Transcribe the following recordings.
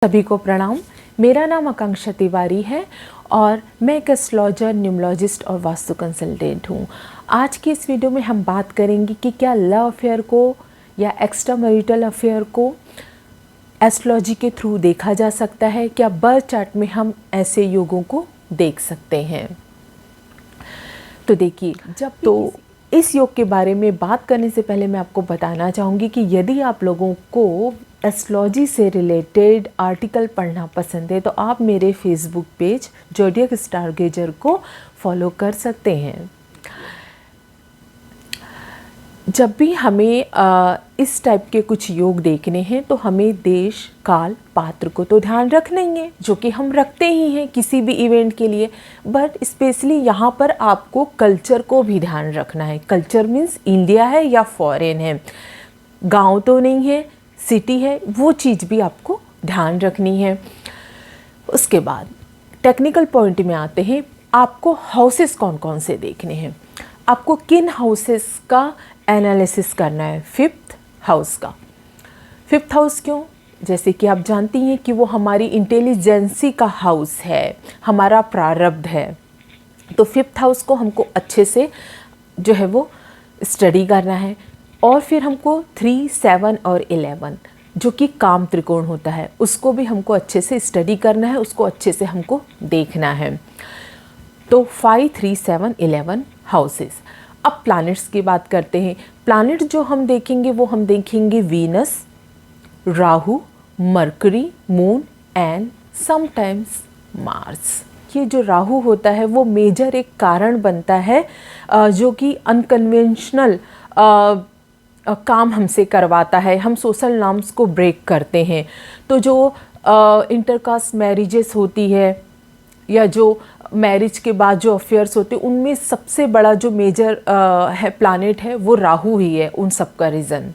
सभी को प्रणाम। मेरा नाम आकांक्षा तिवारी है और मैं एक एस्ट्रोलॉजर, न्यूमरोलॉजिस्ट और वास्तु कंसल्टेंट हूँ। आज की इस वीडियो में हम बात करेंगे कि क्या लव अफेयर को या एक्स्ट्रा मैरिटल अफेयर को एस्ट्रोलॉजी के थ्रू देखा जा सकता है। क्या बर्थ चार्ट में हम ऐसे योगों को देख सकते हैं। तो देखिए, इस योग के बारे में बात करने से पहले मैं आपको बताना चाहूँगी कि यदि आप लोगों को एस्ट्रोलॉजी से रिलेटेड आर्टिकल पढ़ना पसंद है तो आप मेरे फेसबुक पेज ज़ोडिएक स्टारगेजर को फॉलो कर सकते हैं। जब भी हमें इस टाइप के कुछ योग देखने हैं तो हमें देश, काल, पात्र को तो ध्यान रखना ही है, जो कि हम रखते ही हैं किसी भी इवेंट के लिए। बट स्पेशली यहाँ पर आपको कल्चर को भी ध्यान रखना है। कल्चर मीन्स इंडिया है या फॉरेन है, गांव तो नहीं है, सिटी है, वो चीज़ भी आपको ध्यान रखनी है। उसके बाद टेक्निकल पॉइंट में आते हैं। आपको हाउसेस कौन कौन से देखने हैं, आपको किन हाउसेस का एनालिसिस करना है। फिफ्थ हाउस का। फिफ्थ हाउस क्यों? जैसे कि आप जानती हैं कि वो हमारी इंटेलिजेंसी का हाउस है, हमारा प्रारब्ध है। तो फिफ्थ हाउस को हमको अच्छे से जो है वो स्टडी करना है। और फिर हमको 3, 7 और 11 जो कि काम त्रिकोण होता है, उसको भी हमको अच्छे से स्टडी करना है, उसको अच्छे से हमको देखना है। तो 5, 3, 7, 11 हाउसेस। अब प्लैनेट्स की बात करते हैं। प्लैनेट जो हम देखेंगे वो हम देखेंगे Venus, Rahu, mercury, moon and sometimes Mars. ये जो राहु होता है वो मेजर एक कारण बनता है जो कि अनकन्वेंशनल काम हमसे करवाता है। हम सोशल नॉर्म्स को ब्रेक करते हैं। तो जो इंटरकास्ट मैरिजेस होती है या जो मैरिज के बाद जो अफेयर्स होते हैं, उनमें सबसे बड़ा जो मेजर है प्लैनेट है वो राहु ही है उन सब का रीज़न।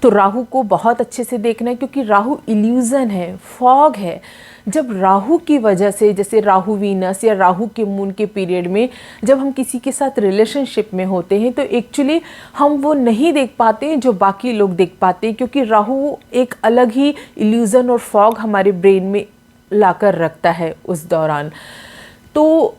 तो राहु को बहुत अच्छे से देखना है, क्योंकि राहु इल्यूज़न है, फॉग है। जब राहु की वजह से, जैसे राहु वीनस या राहु के मून के पीरियड में जब हम किसी के साथ रिलेशनशिप में होते हैं तो एक्चुअली हम वो नहीं देख पाते जो बाकी लोग देख पाते हैं, क्योंकि राहु एक अलग ही इल्यूज़न और फॉग हमारे ब्रेन में लाकर रखता है उस दौरान। तो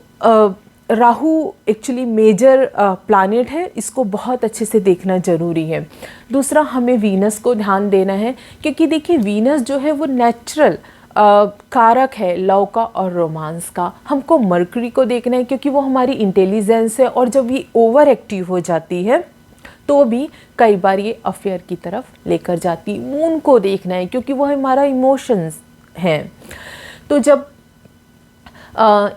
राहु एक्चुअली मेजर प्लैनेट है, इसको बहुत अच्छे से देखना ज़रूरी है। दूसरा, हमें वीनस को ध्यान देना है, क्योंकि देखिए वीनस जो है वो नेचुरल कारक है लव का और रोमांस का। हमको मरकरी को देखना है, क्योंकि वो हमारी इंटेलिजेंस है, और जब ये ओवर एक्टिव हो जाती है तो भी कई बार ये अफेयर की तरफ लेकर जाती। मून को देखना है, क्योंकि वो हमारा इमोशंस हैं। तो जब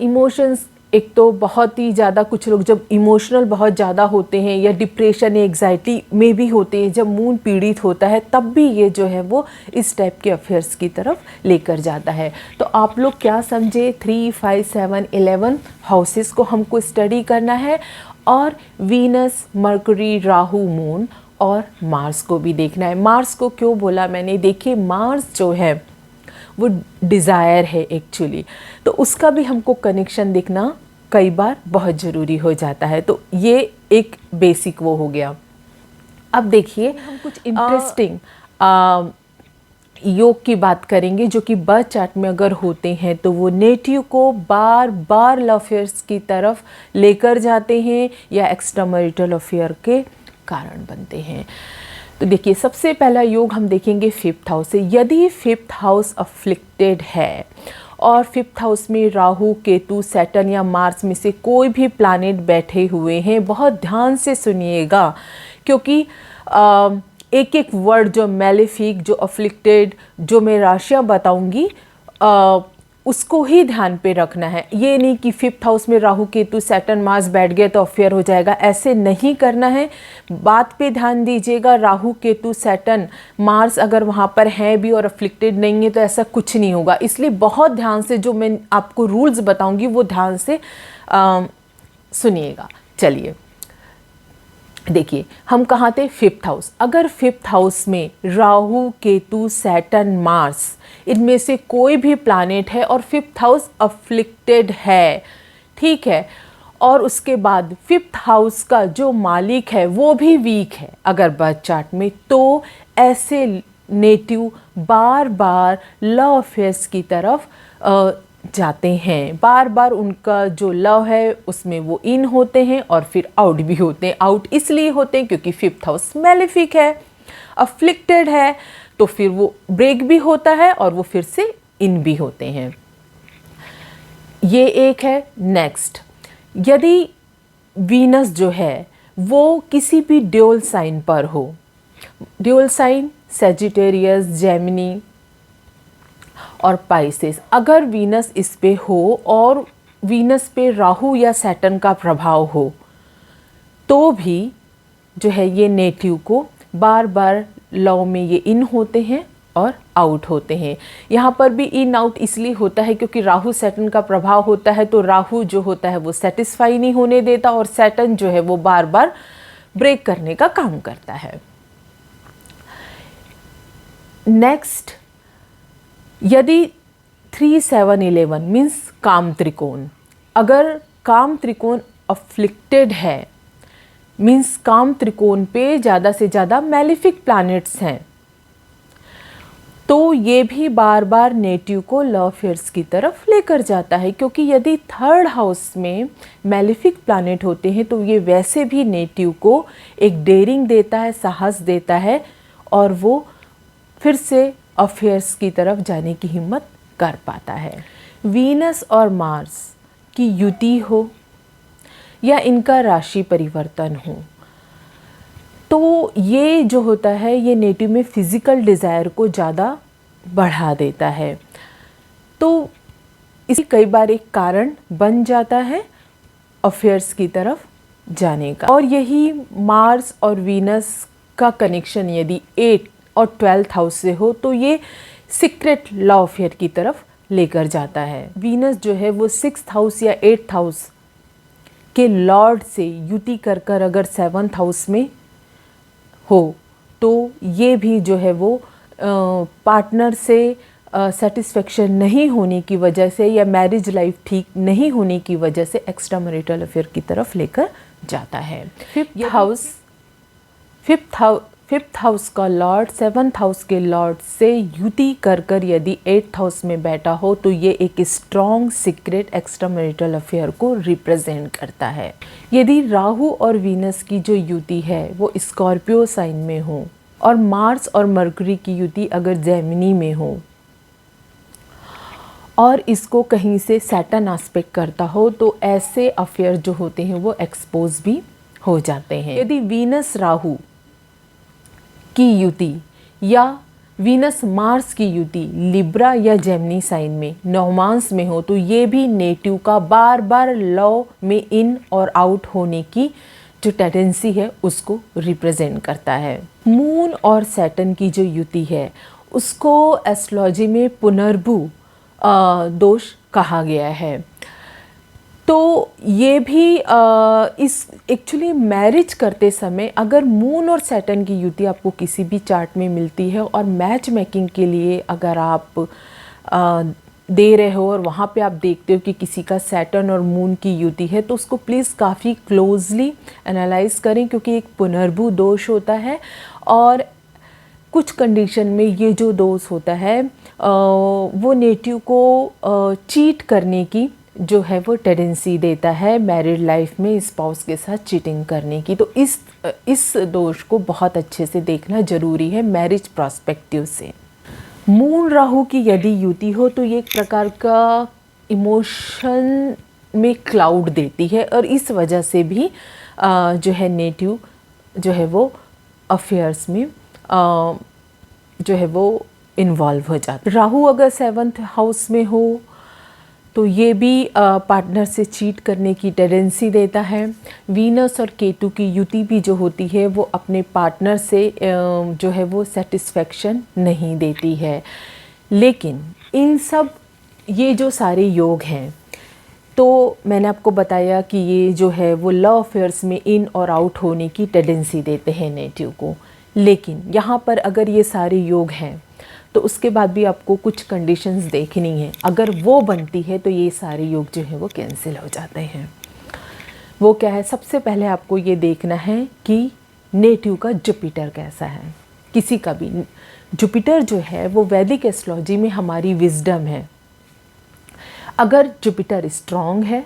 इमोशंस, एक तो बहुत ही ज़्यादा कुछ लोग जब इमोशनल बहुत ज़्यादा होते हैं या डिप्रेशन या एग्जाइटी में भी होते हैं, जब मून पीड़ित होता है तब भी ये जो है वो इस टाइप के अफेयर्स की तरफ लेकर जाता है। तो आप लोग क्या समझे, 3, 5, 7, 11 हाउसेस को हमको स्टडी करना है, और वीनस, मरकरी, राहु, मून और मार्स को भी देखना है। मार्स को क्यों बोला मैंने, देखिए मार्स जो है वो डिज़ायर है एक्चुअली, तो उसका भी हमको कनेक्शन देखना कई बार बहुत ज़रूरी हो जाता है। तो ये एक बेसिक वो हो गया। अब देखिए, हम कुछ इंटरेस्टिंग योग की बात करेंगे जो कि बर्थ चार्ट में अगर होते हैं तो वो नेटिव को बार बार लव अफेयर्स की तरफ लेकर जाते हैं या एक्स्ट्रा मैरिटल अफेयर के कारण बनते हैं। तो देखिए, सबसे पहला योग हम देखेंगे फिफ्थ हाउस से। यदि फिफ्थ हाउस अफ्लिक्टेड है और फिफ्थ हाउस में राहु, केतु, सैटर्न या मार्स में से कोई भी प्लैनेट बैठे हुए हैं, बहुत ध्यान से सुनिएगा, क्योंकि एक एक वर्ड जो मैलेफिक, जो अफ्लिक्टेड, जो मैं राशियाँ बताऊंगी उसको ही ध्यान पे रखना है। ये नहीं कि फिफ्थ हाउस में राहु, केतु, सैटर्न, मार्स बैठ गए तो अफेयर हो जाएगा, ऐसे नहीं करना है। बात पे ध्यान दीजिएगा। राहु, केतु, सैटर्न, मार्स अगर वहाँ पर हैं भी और अफ्लिक्टेड नहीं है तो ऐसा कुछ नहीं होगा। इसलिए बहुत ध्यान से जो मैं आपको रूल्स बताऊँगी वो ध्यान से सुनिएगा। चलिए देखिए, हम कहाँ थे, फिफ्थ हाउस। अगर फिफ्थ हाउस में राहु, केतु, सैटर्न, मार्स, इनमें से कोई भी प्लैनेट है और फिफ्थ हाउस अफ्लिक्टेड है, ठीक है, और उसके बाद फिफ्थ हाउस का जो मालिक है वो भी वीक है अगर बर्थ चार्ट में, तो ऐसे नेटिव बार बार लव अफेयर्स की तरफ जाते हैं। बार बार उनका जो लव है उसमें वो इन होते हैं और फिर आउट भी होते हैं। आउट इसलिए होते हैं क्योंकि 5th हाउस मैलेफिक है, अफ्लिक्टेड है, तो फिर वो ब्रेक भी होता है और वो फिर से इन भी होते हैं। ये एक है। नेक्स्ट, यदि वीनस जो है वो किसी भी ड्यूल साइन पर हो, ड्यूल साइन सैजिटेरियस, जेमिनी और पाइसेस, अगर वीनस इस पे हो और वीनस पे राहु या सैटर्न का प्रभाव हो तो भी जो है ये नेटिव को बार बार लव में ये इन होते हैं और आउट होते हैं। यहाँ पर भी इन आउट इसलिए होता है क्योंकि राहु सैटर्न का प्रभाव होता है, तो राहु जो होता है वो सेटिस्फाई नहीं होने देता और सैटर्न जो है वो बार बार ब्रेक करने का काम करता है। नेक्स्ट, यदि 3, 7, 11 मीन्स काम त्रिकोण, अगर काम त्रिकोण अफ्लिक्टेड है मीन्स काम त्रिकोण पे ज़्यादा से ज़्यादा मैलिफिक प्लैनेट्स हैं, तो ये भी बार बार नेटिव को लव अफेयर्स की तरफ लेकर जाता है। क्योंकि यदि 3rd हाउस में मैलिफिक प्लैनेट होते हैं तो ये वैसे भी नेटिव को एक डेयरिंग देता है, साहस देता है और वो फिर से अफेयर्स की तरफ जाने की हिम्मत कर पाता है। वीनस और मार्स की युति हो या इनका राशि परिवर्तन हो तो ये जो होता है ये नेटिव में फिज़िकल डिज़ायर को ज़्यादा बढ़ा देता है, तो इसी कई बार एक कारण बन जाता है अफेयर्स की तरफ जाने का। और यही मार्स और वीनस का कनेक्शन यदि 8 और 12th हाउस से हो तो ये सीक्रेट लव अफेयर की तरफ लेकर जाता है। वीनस जो है वो 6th हाउस या 8th हाउस के लॉर्ड से युति कर कर अगर 7th हाउस में हो तो ये भी जो है वो पार्टनर से सेटिस्फेक्शन नहीं होने की वजह से या मैरिज लाइफ ठीक नहीं होने की वजह से एक्स्ट्रा मैरिटल अफेयर की तरफ लेकर जाता है। 5th हाउस का लॉर्ड 7th हाउस के लॉर्ड से युति कर कर यदि 8th हाउस में बैठा हो तो ये एक strong secret extra marital affair को रिप्रेजेंट करता है। यदि राहु और वीनस की जो युति है वो स्कॉर्पियो साइन में हो और मार्स और मरकरी की युति अगर जेमिनी में हो और इसको कहीं से सैटर्न एस्पेक्ट करता हो तो ऐसे अफेयर जो होते हैं वो एक्सपोज भी हो जाते हैं। यदि वीनस राहु की युति या वीनस मार्स की युति लिब्रा या जेमिनी साइन में नौमांस में हो तो ये भी नेटिव का बार बार लव में इन और आउट होने की जो टेंडेंसी है उसको रिप्रेजेंट करता है। मून और सैटर्न की जो युति है उसको एस्ट्रोलॉजी में पुनर्भु दोष कहा गया है। तो ये भी इस एक्चुअली मैरिज करते समय अगर मून और सैटर्न की युति आपको किसी भी चार्ट में मिलती है और मैच मेकिंग के लिए अगर आप दे रहे हो और वहाँ पे आप देखते हो कि किसी का सैटर्न और मून की युति है तो उसको प्लीज़ काफ़ी क्लोजली एनालाइज करें क्योंकि एक पुनर्भु दोष होता है और कुछ कंडीशन में ये जो दोष होता है वो नेटिव को चीट करने की जो है वो टेंडेंसी देता है मैरिड लाइफ में स्पाउस के साथ चीटिंग करने की। तो इस दोष को बहुत अच्छे से देखना ज़रूरी है मैरिज पर्सपेक्टिव से। मून राहु की यदि युति हो तो ये एक प्रकार का इमोशन में क्लाउड देती है और इस वजह से भी जो है नेटिव जो है वो अफेयर्स में जो है वो इन्वॉल्व हो जाता है। राहु अगर 7th हाउस में हो तो ये भी पार्टनर से चीट करने की टेंडेंसी देता है। वीनस और केतु की युति भी जो होती है वो अपने पार्टनर से जो है वो सेटिस्फेक्शन नहीं देती है। लेकिन इन सब ये जो सारे योग हैं तो मैंने आपको बताया कि ये जो है वो लव अफेयर्स में इन और आउट होने की टेंडेंसी देते हैं नेटिव को। लेकिन यहाँ पर अगर ये सारे योग हैं तो उसके बाद भी आपको कुछ कंडीशंस देखनी है। अगर वो बनती है तो ये सारे योग जो है वो कैंसिल हो जाते हैं। वो क्या है, सबसे पहले आपको ये देखना है कि नेटिव का जुपिटर कैसा है। किसी का भी जुपिटर जो है वो वैदिक एस्ट्रोलॉजी में हमारी विजडम है। अगर जुपिटर स्ट्रांग है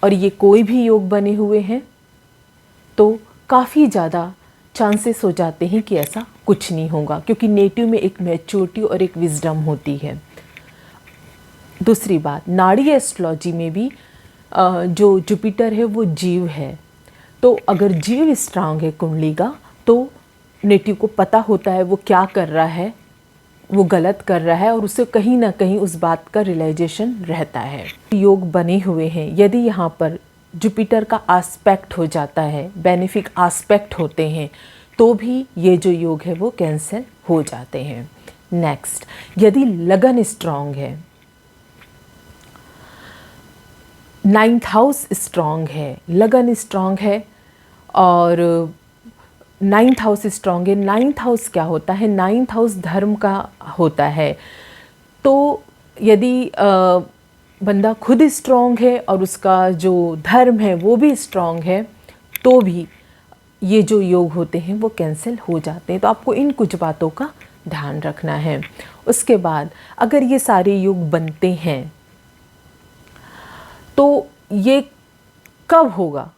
और ये कोई भी योग बने हुए हैं तो काफ़ी ज़्यादा चांसेस हो जाते हैं कि ऐसा कुछ नहीं होगा, क्योंकि नेटिव में एक मैच्योरिटी और एक विजडम होती है। दूसरी बात, नाड़ी एस्ट्रोलॉजी में भी जो जुपिटर है वो जीव है, तो अगर जीव स्ट्रांग है कुंडली का तो नेटिव को पता होता है वो क्या कर रहा है, वो गलत कर रहा है, और उसे कहीं ना कहीं उस बात का रियलाइजेशन रहता है। योग बने हुए हैं, यदि यहाँ पर जुपिटर का आस्पेक्ट हो जाता है, बेनिफिक आस्पेक्ट होते हैं, तो भी ये जो योग है वो कैंसिल हो जाते हैं। नेक्स्ट, यदि लगन स्ट्रांग है, 9th हाउस स्ट्रांग है, लगन स्ट्रांग है और 9th हाउस स्ट्रांग है। 9th हाउस क्या होता है? 9th हाउस धर्म का होता है। तो यदि बंदा खुद स्ट्रांग है और उसका जो धर्म है वो भी स्ट्रांग है, तो भी ये जो योग होते हैं वो कैंसिल हो जाते हैं। तो आपको इन कुछ बातों का ध्यान रखना है। उसके बाद अगर ये सारे योग बनते हैं तो ये कब होगा,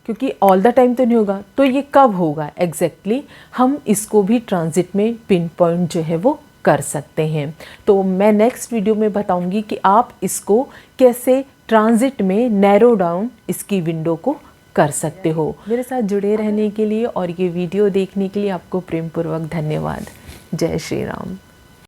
क्योंकि ऑल द टाइम तो नहीं होगा, तो ये कब होगा एग्जैक्टली हम इसको भी ट्रांजिट में पिन पॉइंट जो है वो कर सकते हैं। तो मैं नेक्स्ट वीडियो में बताऊंगी कि आप इसको कैसे ट्रांजिट में नैरो डाउन इसकी विंडो को कर सकते हो। मेरे साथ जुड़े रहने के लिए और ये वीडियो देखने के लिए आपको प्रेमपूर्वक धन्यवाद। जय श्री राम।